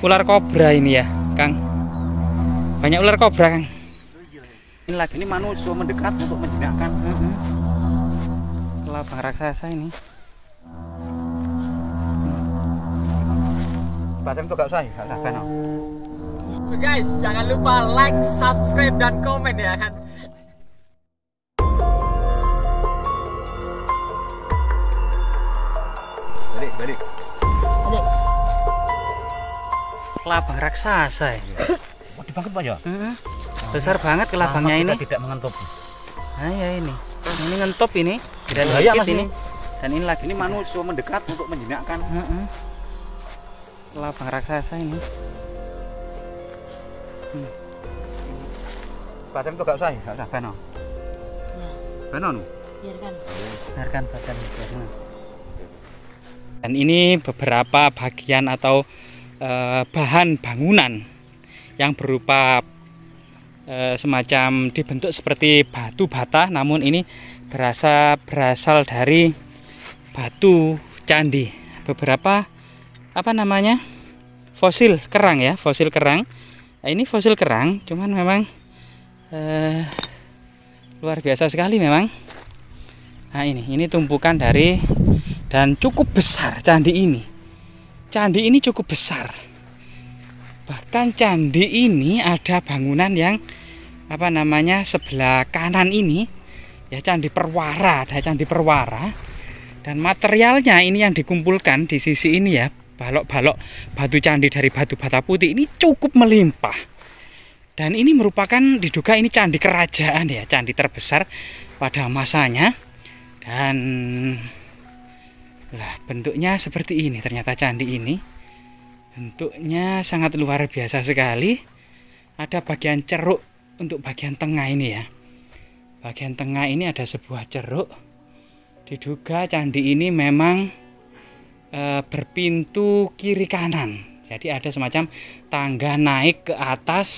Ular kobra ini ya, Kang. Banyak ular kobra, Kang. Ini lagi ini manusia mendekat untuk menjinakkan. Kelabang raksasa ini. Bacaan tuh gak usah, gak usah kan. Guys, jangan lupa like, subscribe, dan komen ya kan. Balik. Kelabang raksasa ya. Gede banget Pak ya. Besar banget kelabangnya ini. Tidak mengentup. Nah ya ini ngentup ini. Dan bahaya dikit Mas ini. Dan ini lagi Ini manusia mendekat untuk menjinakkan. Kelabang raksasa ini. Bacaan tuh gak usah, gak usah kan. Kan Biarkan badan. Dan ini beberapa bagian atau bahan bangunan yang berupa semacam dibentuk seperti batu bata, namun ini berasal dari batu candi. Beberapa fosil kerang ya, fosil kerang. Nah, ini fosil kerang, cuman memang luar biasa sekali memang. Nah ini tumpukan dari, dan cukup besar candi ini. Candi ini cukup besar. Bahkan candi ini ada bangunan yang sebelah kanan ini ya, candi perwara, ada candi perwara. Dan materialnya ini yang dikumpulkan di sisi ini ya, balok-balok batu candi dari batu bata putih ini cukup melimpah. Dan ini merupakan, diduga ini candi kerajaan ya, candi terbesar pada masanya. Dan bentuknya seperti ini, ternyata candi ini bentuknya sangat luar biasa sekali. Ada bagian ceruk untuk bagian tengah ini ya. Bagian tengah ini ada sebuah ceruk. Diduga candi ini memang berpintu kiri kanan. Jadi ada semacam tangga naik ke atas.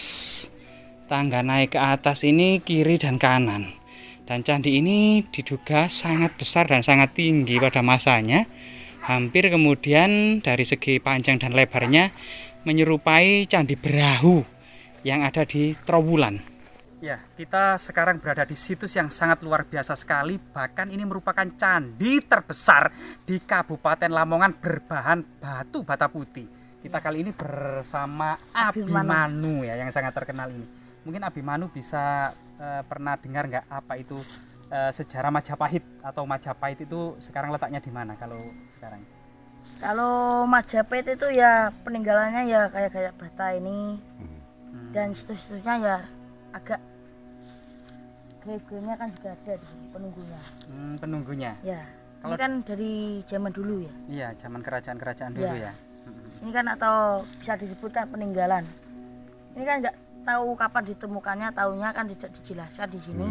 Tangga naik ke atas ini kiri dan kanan. Dan candi ini diduga sangat besar dan sangat tinggi pada masanya. Hampir kemudian dari segi panjang dan lebarnya menyerupai Candi Brahu yang ada di Trowulan. Ya, kita sekarang berada di situs yang sangat luar biasa sekali. Bahkan ini merupakan candi terbesar di Kabupaten Lamongan berbahan batu bata putih. Kita kali ini bersama Abimanu ya, yang sangat terkenal ini. Mungkin Abimanu bisa pernah dengar nggak apa itu sejarah Majapahit, atau Majapahit itu sekarang letaknya di mana kalau sekarang? Kalau Majapahit itu ya peninggalannya ya kayak bata ini, dan situs-situsnya ya agak gaya-gayanya kan juga ada di penunggunya. Penunggunya. Ya. Kalau ini kan dari zaman dulu ya. Iya, zaman kerajaan-kerajaan dulu ya. Ini kan atau bisa disebutkan peninggalan. Ini kan nggak tahu kapan ditemukannya, tahunya kan tidak dijelaskan di sini.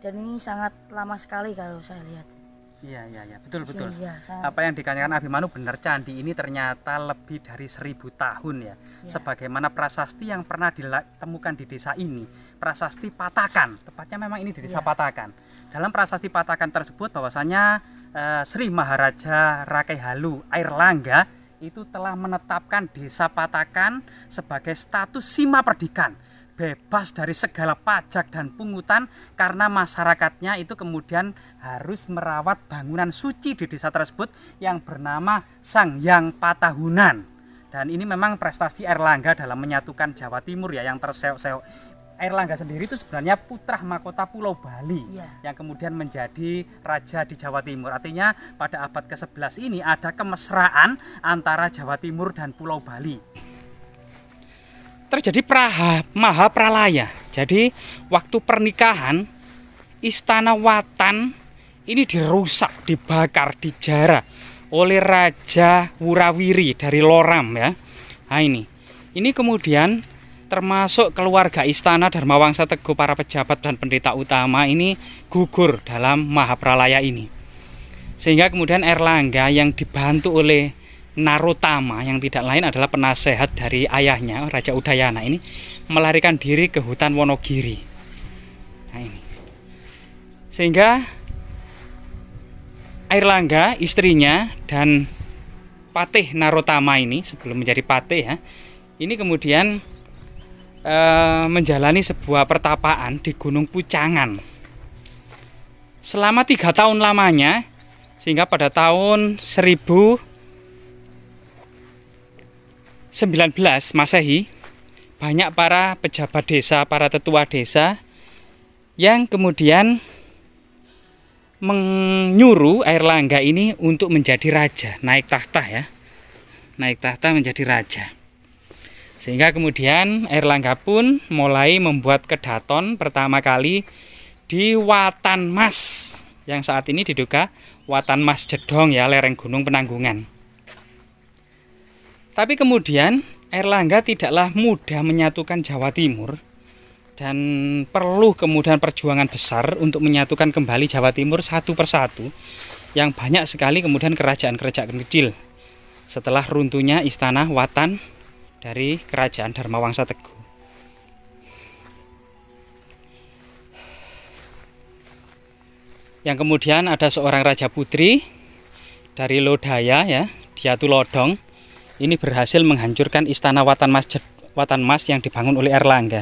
Dan ini sangat lama sekali kalau saya lihat. Iya, betul. Ya, Apa yang dikatakan Abimanu benar, candi ini ternyata lebih dari 1000 tahun ya. Sebagaimana prasasti yang pernah ditemukan di desa ini, prasasti Patakan, tepatnya memang ini di desa Patakan. Dalam prasasti Patakan tersebut bahwasanya Sri Maharaja Rakaihalu Airlangga itu telah menetapkan desa Patakan sebagai status Sima Perdikan, bebas dari segala pajak dan pungutan, karena masyarakatnya itu kemudian harus merawat bangunan suci di desa tersebut yang bernama Sanghyang Patahunan. Dan ini memang prestasi Airlangga dalam menyatukan Jawa Timur ya, yang terseok-seok. Airlangga sendiri itu sebenarnya putra mahkota Pulau Bali yang kemudian menjadi raja di Jawa Timur. Artinya pada abad ke-11 ini ada kemesraan antara Jawa Timur dan Pulau Bali. Terjadi Mahapralaya. Jadi waktu pernikahan Istana Watan ini dirusak, dibakar, dijarah oleh Raja Wurawiri dari Loram ya. Nah ini kemudian termasuk keluarga istana Dharmawangsa Teguh, para pejabat dan pendeta utama ini gugur dalam Mahapralaya ini. Sehingga kemudian Airlangga yang dibantu oleh Narotama, yang tidak lain adalah penasehat dari ayahnya Raja Udayana, ini melarikan diri ke hutan Wonogiri. Nah ini. Sehingga Airlangga, istrinya, dan Patih Narotama ini sebelum menjadi patih ya. Ini kemudian menjalani sebuah pertapaan di Gunung Pucangan selama 3 tahun lamanya, sehingga pada tahun 1019 Masehi banyak para pejabat desa, para tetua desa yang kemudian menyuruh Airlangga ini untuk menjadi raja, naik tahta ya, naik tahta menjadi raja. Sehingga kemudian Airlangga pun mulai membuat kedaton pertama kali di Watan Mas, yang saat ini diduga Watan Mas Jedong ya, lereng Gunung Penanggungan. Tapi kemudian Airlangga tidaklah mudah menyatukan Jawa Timur, dan perlu kemudian perjuangan besar untuk menyatukan kembali Jawa Timur satu persatu, yang banyak sekali kemudian kerajaan-kerajaan kecil setelah runtuhnya istana Watan dari kerajaan Dharmawangsa Teguh. Yang kemudian ada seorang raja putri dari Lodaya ya, Diatu Lodong. Ini berhasil menghancurkan istana Watan Mas yang dibangun oleh Airlangga.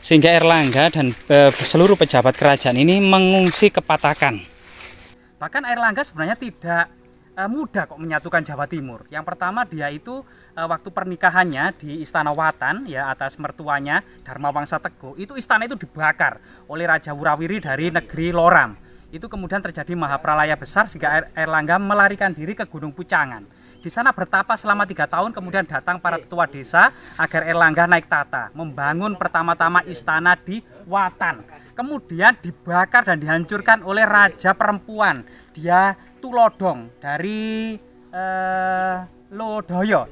Sehingga Airlangga dan seluruh pejabat kerajaan ini mengungsi ke Patakan. Bahkan Airlangga sebenarnya tidak mudah kok menyatukan Jawa Timur. Yang pertama, dia itu waktu pernikahannya di Istana Watan ya, atas mertuanya Dharmawangsa Teguh, itu istana itu dibakar oleh Raja Wurawiri dari negeri Loram. Itu kemudian terjadi mahapralaya besar sehingga Airlangga melarikan diri ke Gunung Pucangan. Di sana bertapa selama 3 tahun, kemudian datang para tetua desa agar Airlangga naik tahta, membangun pertama-tama istana di Watan. Kemudian dibakar dan dihancurkan oleh raja perempuan, dia Tulodong dari Lodoyo,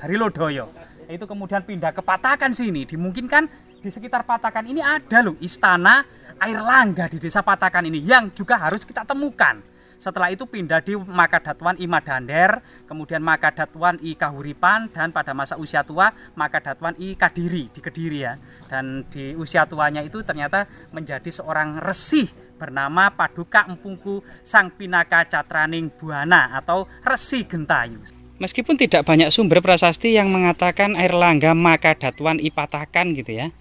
Itu kemudian pindah ke Patakan sini. Dimungkinkan di sekitar Patakan ini ada loh istana Airlangga di desa Patakan ini yang juga harus kita temukan. Setelah itu pindah di Makadatuan I Madander, kemudian Makadatuan I Kahuripan, dan pada masa usia tua Makadatuan I Kadiri di Kediri ya. Dan di usia tuanya itu ternyata menjadi seorang resi bernama Paduka Empungku Sang Pinaka Catraning Buana atau Resi Gentayu. Meskipun tidak banyak sumber prasasti yang mengatakan Airlangga Makadatuan I Patakan gitu ya.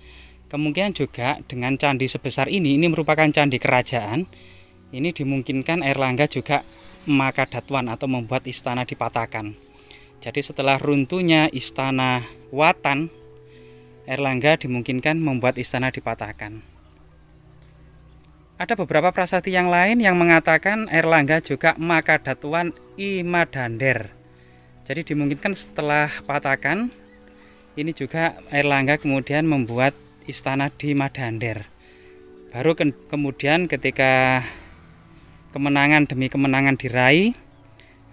Kemungkinan juga dengan candi sebesar ini merupakan candi kerajaan. Ini dimungkinkan Airlangga juga Makadatuan atau membuat istana di Patakan. Jadi setelah runtuhnya istana Watan, Airlangga dimungkinkan membuat istana di Patakan. Ada beberapa prasasti yang lain yang mengatakan Airlangga juga Makadatuan I Madander. Jadi dimungkinkan setelah Patakan, ini juga Airlangga kemudian membuat istana di Madander. Baru kemudian ketika kemenangan demi kemenangan diraih,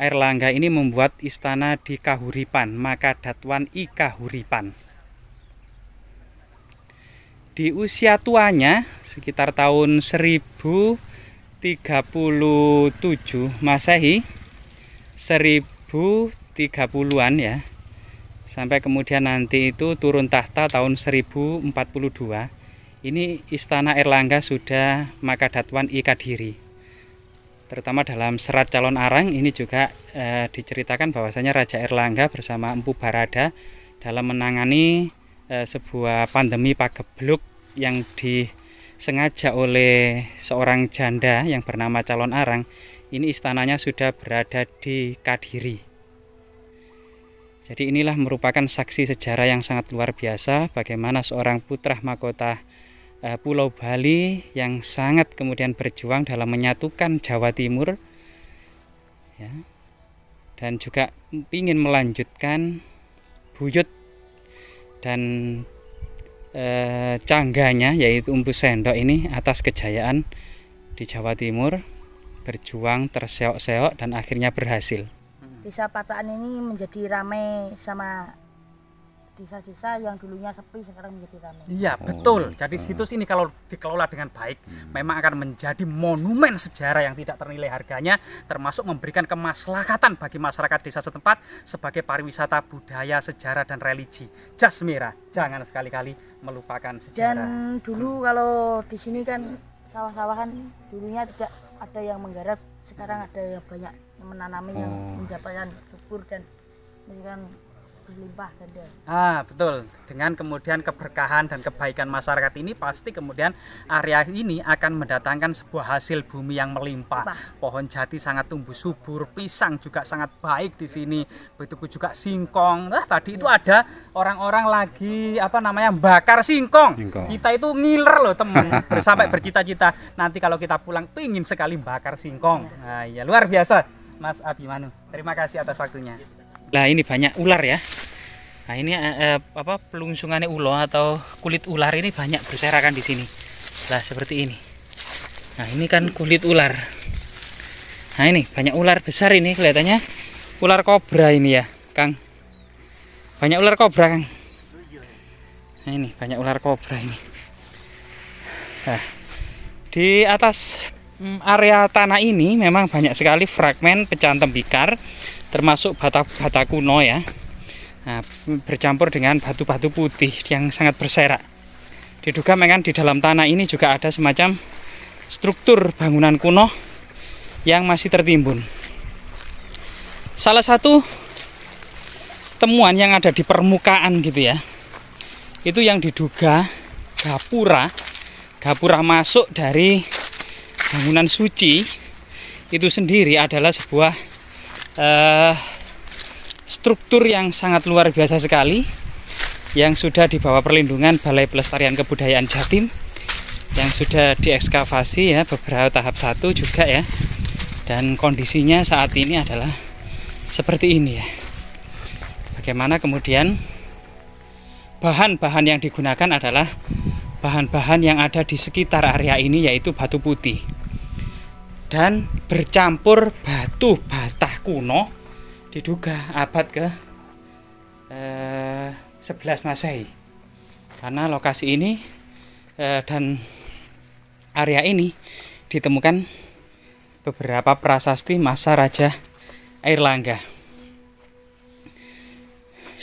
Airlangga ini membuat istana di Kahuripan, Makadatuan I Kahuripan. Di usia tuanya sekitar tahun 1037 Masehi, 1030-an ya, sampai kemudian nanti itu turun tahta tahun 1042. Ini istana Airlangga sudah Makadatuan I Kadiri. Terutama dalam serat Calon Arang ini juga diceritakan bahwasanya Raja Airlangga bersama Empu Barada dalam menangani sebuah pandemi pagebluk yang disengaja oleh seorang janda yang bernama Calon Arang. Ini istananya sudah berada di Kadiri. Jadi inilah merupakan saksi sejarah yang sangat luar biasa bagaimana seorang putra mahkota Pulau Bali yang sangat kemudian berjuang dalam menyatukan Jawa Timur ya, dan juga ingin melanjutkan buyut dan cangganya yaitu Empu Sendok ini atas kejayaan di Jawa Timur, berjuang terseok-seok dan akhirnya berhasil. Desa Patakan ini menjadi ramai sama desa-desa yang dulunya sepi sekarang menjadi ramai. Iya betul. Jadi situs ini kalau dikelola dengan baik memang akan menjadi monumen sejarah yang tidak ternilai harganya, termasuk memberikan kemaslahatan bagi masyarakat desa setempat sebagai pariwisata budaya, sejarah dan religi. Jas merah, jangan sekali-kali melupakan sejarah. Dan dulu kalau di sini kan sawah-sawahan dulunya tidak ada yang menggarap, sekarang ada yang banyak yang menanami yang mendapatkan subur dan misalkan berlimpah ganda. Betul. Dengan kemudian keberkahan dan kebaikan masyarakat ini pasti kemudian area ini akan mendatangkan sebuah hasil bumi yang melimpah. Pohon jati sangat tumbuh subur, pisang juga sangat baik di sini. Begitu juga singkong. Tadi itu ada orang-orang lagi bakar singkong. Kita itu ngiler loh teman. Sampai bercita-cita nanti kalau kita pulang pingin sekali bakar singkong. Nah, ya luar biasa Mas Abimanu. Terima kasih atas waktunya. Nah, ini banyak ular ya. Nah, ini pelungsungannya ulo atau kulit ular ini banyak berserakan di sini. Nah, seperti ini. Nah, ini kan kulit ular. Nah, ini banyak ular besar ini kelihatannya. Ular kobra ini ya, Kang. Banyak ular kobra, Kang. Nah, ini banyak ular kobra ini. Nah, di atas area tanah ini memang banyak sekali fragmen pecahan tembikar, termasuk bata kuno ya. Nah, bercampur dengan batu-batu putih yang sangat berserak. Diduga memang di dalam tanah ini juga ada semacam struktur bangunan kuno yang masih tertimbun. Salah satu temuan yang ada di permukaan gitu ya, itu yang diduga gapura masuk dari bangunan suci itu sendiri adalah sebuah struktur yang sangat luar biasa sekali yang sudah di bawah perlindungan Balai Pelestarian Kebudayaan Jatim, yang sudah diekskavasi ya beberapa tahap 1 juga ya, dan kondisinya saat ini adalah seperti ini ya. Bagaimana kemudian bahan-bahan yang digunakan adalah bahan-bahan yang ada di sekitar area ini, yaitu batu putih dan bercampur batu bata kuno, diduga abad ke 11 Masehi. Karena lokasi ini dan area ini ditemukan beberapa prasasti masa Raja Airlangga.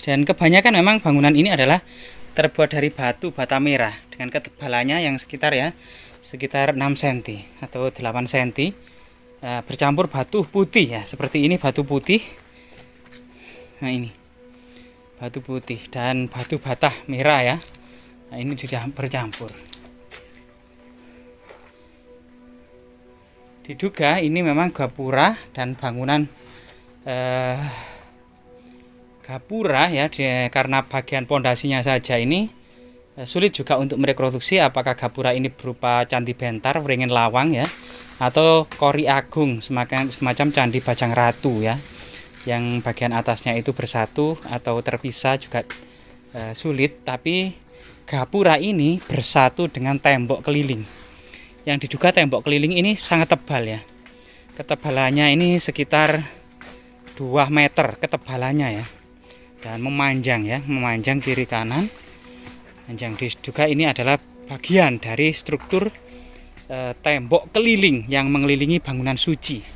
Dan kebanyakan memang bangunan ini adalah terbuat dari batu bata merah dengan ketebalannya yang sekitar 6 cm atau 8 cm, bercampur batu putih ya, seperti ini batu putih. Nah, ini batu putih dan batu bata merah ya. Nah, ini bercampur. Diduga ini memang gapura dan bangunan gapura ya, karena bagian pondasinya saja ini sulit juga untuk mereproduksi apakah gapura ini berupa candi bentar, wringin lawang ya, atau kori agung semacam candi Bajang Ratu ya, yang bagian atasnya itu bersatu atau terpisah juga sulit. Tapi gapura ini bersatu dengan tembok keliling, yang diduga tembok keliling ini sangat tebal ya. Ketebalannya ini sekitar 2 meter ketebalannya ya, dan memanjang kiri kanan. Panjang. Diduga ini adalah bagian dari struktur tembok keliling yang mengelilingi bangunan suci.